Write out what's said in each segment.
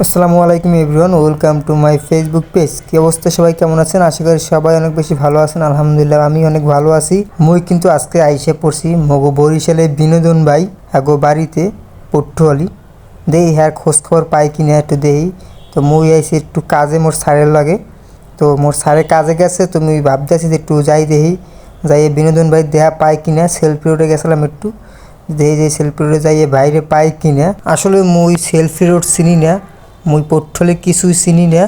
আসসালামু আলাইকুম everyone, welcome to my Facebook page. কি অবস্থা, সবাই কেমন আছেন? আশা করি সবাই অনেক বেশি ভালো আছেন। আলহামদুলিল্লাহ আমি অনেক ভালো আছি। মুই কিন্তু আজকে আইসে পড়ছি মগো বরিশালে বিনোদন ভাই আগো বাড়িতে পট্টুয়ালি দেই হ্যাঁ খোঁজখবর পাই কিনা একটু দেই। তো মুই আইসি একটু কাজে, মোর স্যারের লাগে। তো মোর স্যারের কাজে গেছে, তো মুই ভাবতেছি যে একটু যাই দেহি, যাই বিনোদন ভাই দেহা পাই কিনা। সেলফি রোডে গেছিলাম একটু, দেই যে সেলফি রোডে যাই বাইরে পাই কিনা। আসলে মুই সেলফি রোড চিনি না, মুই পট্টলে কিছুই চিনি না।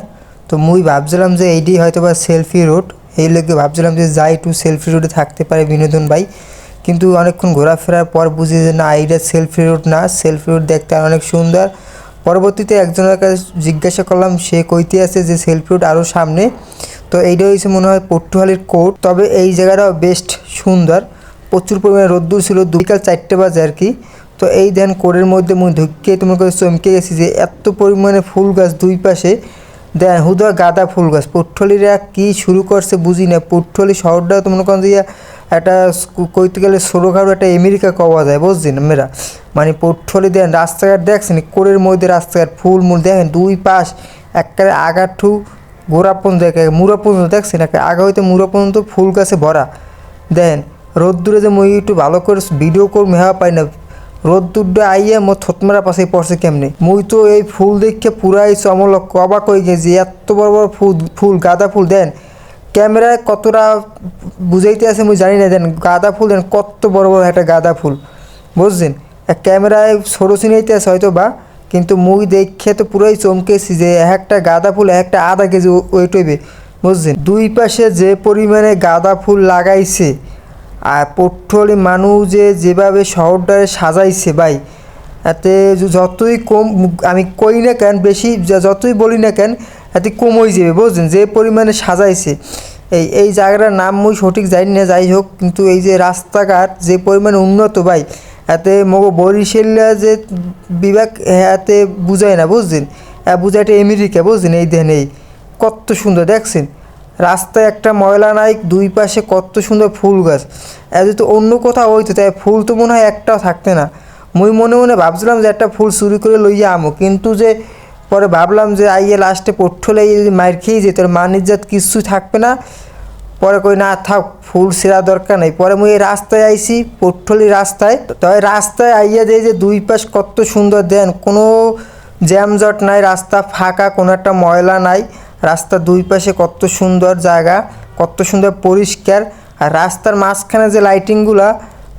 তো মুই ভাবছিলাম যে এইটি হয়তো বা সেলফি রোড, এই লোকে ভাবছিলাম যে যাই একটু সেলফি রোডে থাকতে পারে বিনোদন ভাই। কিন্তু অনেকক্ষণ ঘোরাফেরার পর বুঝি যে না, এইটা সেলফি রোড না। সেলফি রোড দেখতে অনেক সুন্দর। পরবর্তীতে একজনের কাছে জিজ্ঞাসা করলাম, সে কইতে আছে যে সেলফি রোড আরও সামনে। তো এইটা হয়েছে মনে হয় পটুয়াখালীর কোর্ট। তবে এই জায়গাটাও বেস্ট সুন্দর, প্রচুর পরিমাণে রোদ্দুর ছিল, বিকাল 4টে বাজে আর কি। তো এই ধ্যান কোরের মধ্যে মুই ঢুকিয়ে তোমার কাছে চমকে গেছি যে এত পরিমাণে ফুল গাছ দুই পাশে। দেন হুদা গাঁদা ফুল গাছ। পট্টলিরা কি শুরু করছে বুঝি না। পট্টলি শহরটা তো মনে করেন যে একটা কইতে গেলে ছোটোখাটো একটা আমেরিকা কওয়া যায়, বুঝছেন মেয়েরা। মানে পট্টলি দেন রাস্তাঘাট দেখছেন, কোরের মধ্যে রাস্তাঘাট ফুল মূল দেখেন দুই পাশ একেবারে আগাঠু গোড়া পর্যন্ত মুড়া পর্যন্ত দেখছেন, একটা আগা হইতে মুড়া পর্যন্ত ফুল গাছে ভরা। দেন রোদ্দুরে যে মুই একটু ভালো করে ভিডিও করবো হ্যাঁ পাই না, রোদ্দুরটা আইয়া মোর থতমারা পাশে পড়ছে কেমনে। মুই তো এই ফুল দেখে পুরাই চমলক অবাক হয়ে গেছি, এত বড় বড় ফুল গাঁদা ফুল। দেন ক্যামেরায় কতটা বুঝাইতে আছে মুই জানি না। দেন গাঁদা ফুল দেন কত বড় বড় একটা গাঁদা ফুল, বুঝছেন। ক্যামেরায় ছোটো চিনাইতে আছে হয়তো বা, কিন্তু মুই দেখে তো পুরাই চমকেছি যে একটা গাঁদা ফুল একটা আধা কেজি ওয়েট হইবে, বুঝছেন। দুই পাশে যে পরিমাণে গাঁদা ফুল লাগাইছে, আর পট্টলি মানুষ যেভাবে শহরটারে সাজাইছে ভাই, এতে যতই কম আমি কই না কেন, বেশি যতই বলি না কেন এতে কম হয়ে যাবে, বুঝছেন। যে পরিমাণে সাজাইছে এই জায়গাটার নাম মুই সঠিক জানি না, যাই হোক। কিন্তু এই যে রাস্তাঘাট যে পরিমাণে উন্নত ভাই, এতে মগো বরিশাল্লা যে বিভাগ এতে বুঝায় না, বুঝছেন। বুঝায় এটা আমেরিকা, বুঝছেন। এই দেন এই কত সুন্দর দেখছেন, রাস্তায় একটা ময়লা নাই, দুই পাশে কত সুন্দর ফুল গাছ। যদি অন্য কোথাও হইতো তাই ফুল তো মনে হয় একটাও থাকতে না। মুই মনে মনে ভাবছিলাম যে একটা ফুল চুরি করে লইয়া আমো, কিন্তু যে পরে ভাবলাম যে আইয়ে লাস্টে পট্টলে যদি মার খেয়ে যেত মানিজ্জাত কিছুই থাকবে না। পরে কই না থাক, ফুল ছেঁড়া দরকার নেই। পরে মুই এই রাস্তায় আইছি, পট্টলি রাস্তায়। তবে রাস্তায় আইয়া দেয় যে দুই পাশ কত সুন্দর, দেন কোনো জ্যামজট নাই, রাস্তা ফাঁকা, কোনো একটা ময়লা নাই। রাস্তা দুই পাশে কত সুন্দর জায়গা, কত সুন্দর পরিষ্কার। আর রাস্তার মাঝখানে যে লাইটিংগুলা,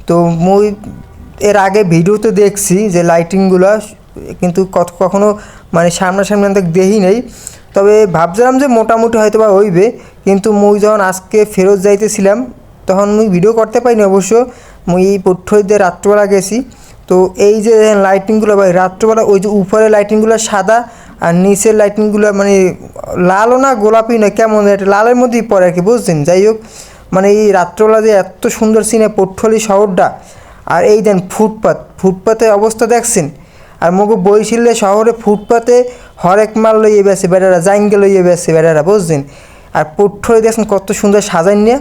তো মুই এর আগে ভিডিওতে দেখছি যে লাইটিংগুলা, কিন্তু কখনো মানে সামনাসামনি দেখি নেই। তবে ভাবছিলাম যে মোটামুটি হয়তো বা হইবে, কিন্তু মুই যখন আজকে ফেরত যাইতেছিলাম তখন মুই ভিডিও করতে পারিনি অবশ্য। মুই এই পট্টলিতে রাত্রবেলা গেছি। তো এই যে লাইটিংগুলো ভাই রাত্রবেলা, ওই যে উপরে লাইটিংগুলো সাদা আর নিচের লাইটিংগুলো মানে লালও না গোলাপি না, কেমন একটা লালের মধ্যেই পড়ে আর কি, বুঝছেন। যাই হোক, মানে এই রাত্রবেলা যে এত সুন্দর সিনে পট্টলি শহরটা। আর এই দেন ফুটপাতের অবস্থা দেখছেন। আর মগো বরিশালে শহরে ফুটপাতে হরেক মাল লইয়ে বেছে বেড়ারা, জাইঙ্গে লইয়ে বেছে বেড়ারা, বুঝছেন। আর পট্টলি দেখছেন কত সুন্দর সাজাই নিয়ে।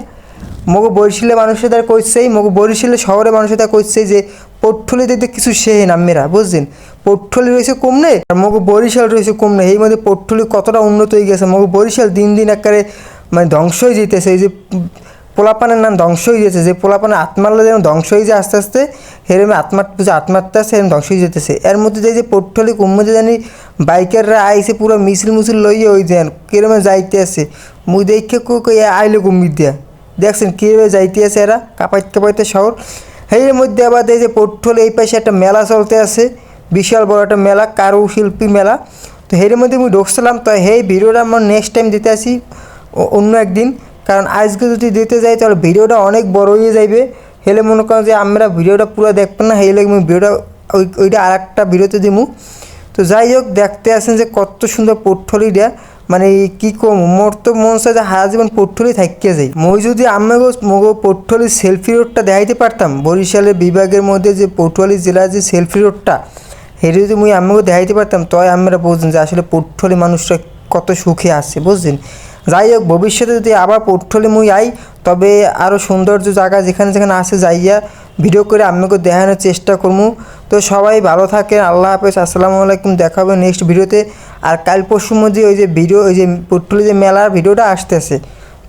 মগো বরিশালে মানুষের দ্বারা কইছেই, মগো বরিশালে শহরে মানুষের দ্বারা কইছে যে পট্টলি দেখতে কিছু সেহে নামেরা, বুঝছেন। পট্টলি রয়েছে কমনে আর মগো বরিশাল রয়েছে কমনে। এই মধ্যে পট্টলি কতটা উন্নত হয়ে গেছে। মগো বরিশাল দিন দিন একেবারে মানে ধ্বংস হয়ে যেতেছে। এই যে পোলাপানের নাম ধ্বংস হয়ে যেতেছে, যে পোলাপানের আত্মারলা যেন ধ্বংস হয়ে যায় আস্তে আস্তে, হেরেমে আত্মারটা আছে এরম ধ্বংস হয়ে যেতেছে। এর মধ্যে যে পট্টলি কুম্মতে জানি বাইকাররা আইসে পুরো মিছিল লইয়ে ওই দেন কেরমে যাইতে আছে। মুই দেখে আইলে কুম্মির দিয়া দেখছেন কীভাবে যাইতে আছে এরা কাঁপাইতে শহর। এর মধ্যে আবার এই যে পট্টলি এই পাশে একটা মেলা চলতে আছে, বিশাল বড় একটা মেলা, কারুশিল্পী মেলা। তো এর মধ্যে আমি ঢুকছিলাম। তো এই ভিডিওটা আমার নেক্সট টাইম দিতে আসি অন্য একদিন, কারণ আজকে যদি দিতে যাই তাহলে ভিডিওটা অনেক বড় হয়ে যাইবে। হেলে মনে করেন যে আমরা ভিডিওটা পুরো দেখবেন না, হেলে আমি ভিডিওটা ওইটা আর একটা ভিডিওতে দিমু। তো যাই হোক, দেখতে আসেন যে কত সুন্দর পট্টলিটা, মানে কী কম মোর তো মন চায় যে হারা জীবন পট্টলি থাকিয়ে যাই। মই যদি আমাকে মগো পট্টলির সেলফি রোডটা দেখাইতে পারতাম, বরিশালের বিভাগের মধ্যে যে পটুয়ালি জেলার যে সেলফি রোডটা, সেটা যদি মুই আমাকে দেখাইতে পারতাম, তয় আমরা বুঝছেন যে আসলে পট্টলি মানুষরা কত সুখে আসছে, বুঝছেন। যাই হোক ভবিষ্যতে যদি আবার পোর্টফোলিও মুই আই তবে আরও সৌন্দর্য জায়গা যেখানে যেখানে আছে যাইয়া ভিডিও করে আপনাকে দেখানোর চেষ্টা করবো। তো সবাই ভালো থাকেন, আল্লাহ হাফেজ, আসসালামু আলাইকুম, দেখা হবে নেক্সট ভিডিওতে। আর কাল পরশুর মধ্যে ওই যে ভিডিও ওই যে পোর্টফোলিও যে মেলার ভিডিওটা আসতেছে।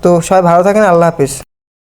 তো সবাই ভালো থাকেন, আল্লাহ হাফেজ।